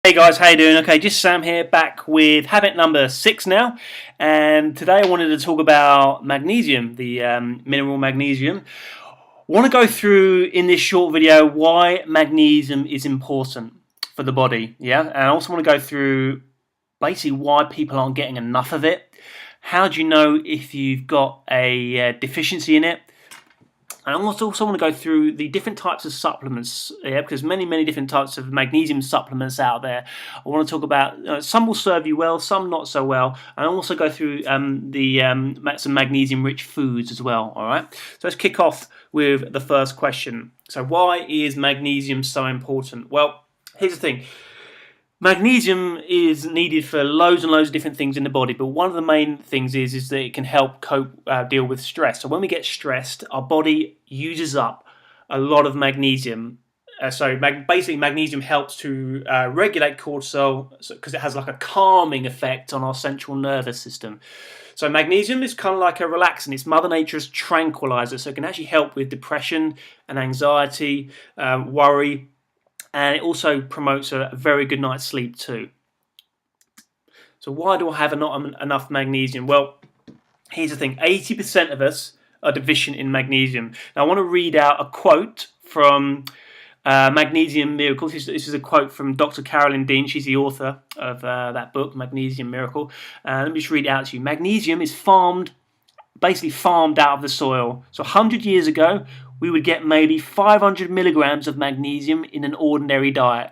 Hey guys, how you doing? Okay, just Sam here, back with habit number 6 now, and today I wanted to talk about magnesium, the mineral magnesium. I want to go through in this short video why magnesium is important for the body, and I also want to go through basically why people aren't getting enough of it. How do you know if you've got a deficiency in it? And I also want to go through the different types of supplements, because many different types of magnesium supplements out there. I want to talk about some will serve you well, some not so well, and I'll also go through some magnesium-rich foods as well. All right, so let's kick off with the first question. So why is magnesium so important? Well, here's the thing. Magnesium is needed for loads and loads of different things in the body, but one of the main things is that it can help deal with stress. So when we get stressed, our body uses up a lot of magnesium. Basically, magnesium helps to regulate cortisol because it has like a calming effect on our central nervous system. So magnesium is kind of like a relaxant. It's Mother Nature's tranquilizer, so it can actually help with depression and anxiety, worry. And it also promotes a very good night's sleep too. So why do I have not enough magnesium? Well, here's the thing. 80% of us are deficient in magnesium. Now I want to read out a quote from Magnesium Miracle. This is a quote from Dr. Carolyn Dean. She's the author of that book, Magnesium Miracle. Let me just read it out to you. Magnesium is basically farmed out of the soil. So 100 years ago, we would get maybe 500 milligrams of magnesium in an ordinary diet.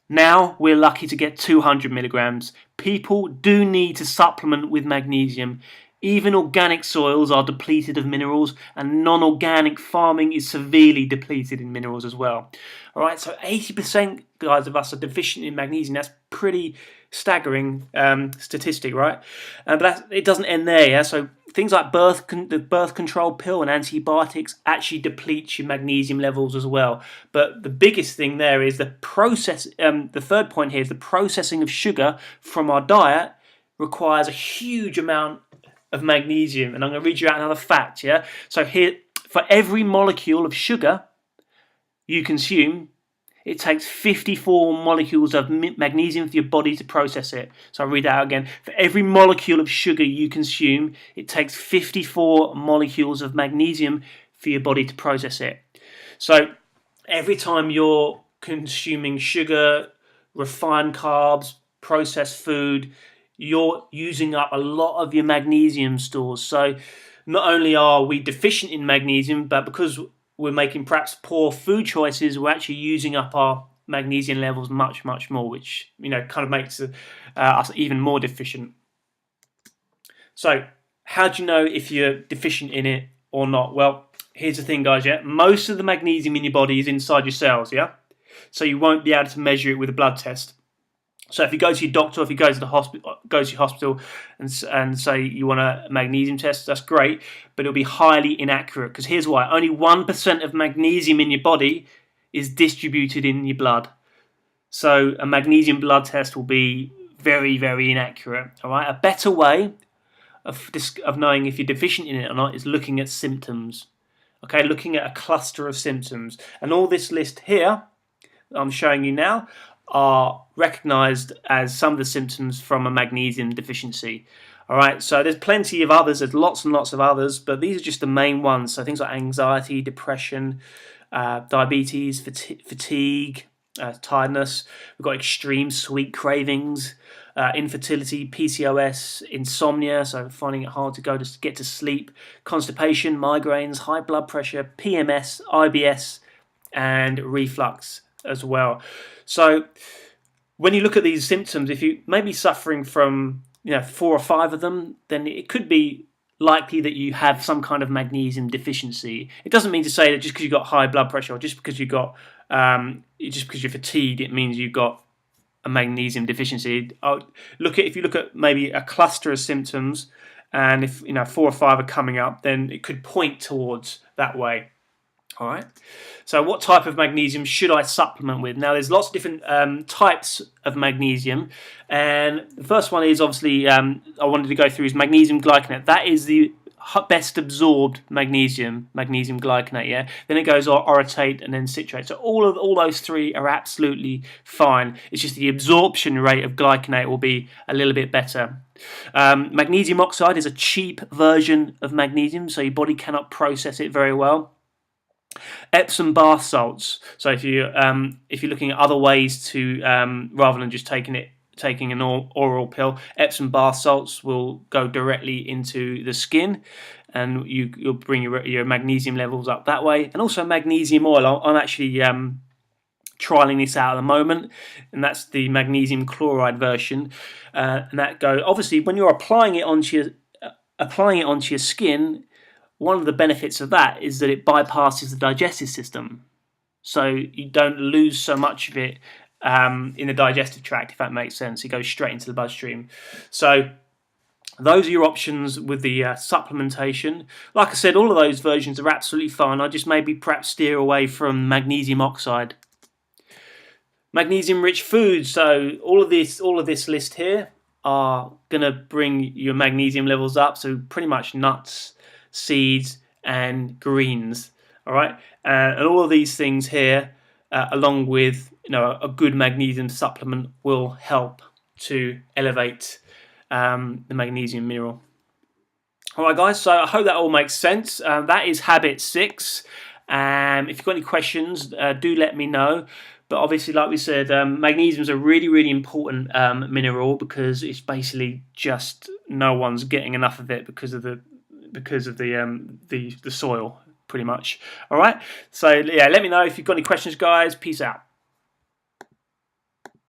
Now we're lucky to get 200 milligrams. People do need to supplement with magnesium. Even organic soils are depleted of minerals, and non-organic farming is severely depleted in minerals as well. All right, so 80% guys of us are deficient in magnesium. That's pretty staggering statistic, right? But it doesn't end there. Yeah? So things like the birth control pill and antibiotics actually deplete your magnesium levels as well. But the biggest thing there is the process. The third point here is the processing of sugar from our diet requires a huge amount of magnesium. And I'm going to read you out another fact. Yeah. So here, for every molecule of sugar you consume, it takes 54 molecules of magnesium for your body to process it. So I'll read that out again. For every molecule of sugar you consume, it takes 54 molecules of magnesium for your body to process it. So every time you're consuming sugar, refined carbs, processed food, you're using up a lot of your magnesium stores. So not only are we deficient in magnesium, but because we're making perhaps poor food choices, we're actually using up our magnesium levels much more, which kind of makes us even more deficient. So how do you know if you're deficient in it or not? Well, here's the thing, guys. Most of the magnesium in your body is inside your cells. So you won't be able to measure it with a blood test. So if you go to your doctor, if you go to your hospital and say you want a magnesium test, that's great, but it'll be highly inaccurate, because here's why. Only 1% of magnesium in your body is distributed in your blood. So a magnesium blood test will be very inaccurate. All right. A better way of knowing if you're deficient in it or not is looking at symptoms. Okay, looking at a cluster of symptoms. And all this list here I'm showing you now are recognized as some of the symptoms from a magnesium deficiency. All right, so there's plenty of others. There's lots and lots of others, but these are just the main ones. So things like anxiety, depression, diabetes, fatigue, tiredness. We've got extreme sweet cravings, infertility, PCOS, insomnia, so finding it hard to get to sleep, constipation, migraines, high blood pressure, PMS, IBS, and reflux as well. So when you look at these symptoms, if you may be suffering from 4 or 5 of them, then it could be likely that you have some kind of magnesium deficiency. It doesn't mean to say that just because you've got high blood pressure or just because you're fatigued, it means you've got a magnesium deficiency. If you look at maybe a cluster of symptoms, and if 4 or 5 are coming up, then it could point towards that way. All right. So what type of magnesium should I supplement with? Now, there's lots of different types of magnesium. And the first one is obviously, I wanted to go through, is magnesium glycinate. That is the best absorbed magnesium glycinate. Yeah, then it goes orotate and then citrate. So all those three are absolutely fine. It's just the absorption rate of glycinate will be a little bit better. Magnesium oxide is a cheap version of magnesium, so your body cannot process it very well. Epsom bath salts. So if you're looking at other ways to rather than just taking an oral pill, Epsom bath salts will go directly into the skin, and you'll bring your magnesium levels up that way. And also magnesium oil. I'm actually trialing this out at the moment, and that's the magnesium chloride version. And that obviously when you're applying it onto your skin. One of the benefits of that is that it bypasses the digestive system, so you don't lose so much of it in the digestive tract, if that makes sense. It goes straight into the bloodstream. So those are your options with the supplementation. Like I said, all of those versions are absolutely fine. I just maybe perhaps steer away from magnesium oxide. Magnesium-rich foods. So all of this list here are going to bring your magnesium levels up. So pretty much nuts, seeds, and greens. All right, and all of these things here, along with a good magnesium supplement, will help to elevate the magnesium mineral. All right, guys. So I hope that all makes sense. That is habit 6. If you've got any questions, do let me know. But obviously, like we said, magnesium is a really, really important mineral, because it's basically just no one's getting enough of it because of the soil, pretty much. All right. So yeah, let me know if you've got any questions, guys. Peace out.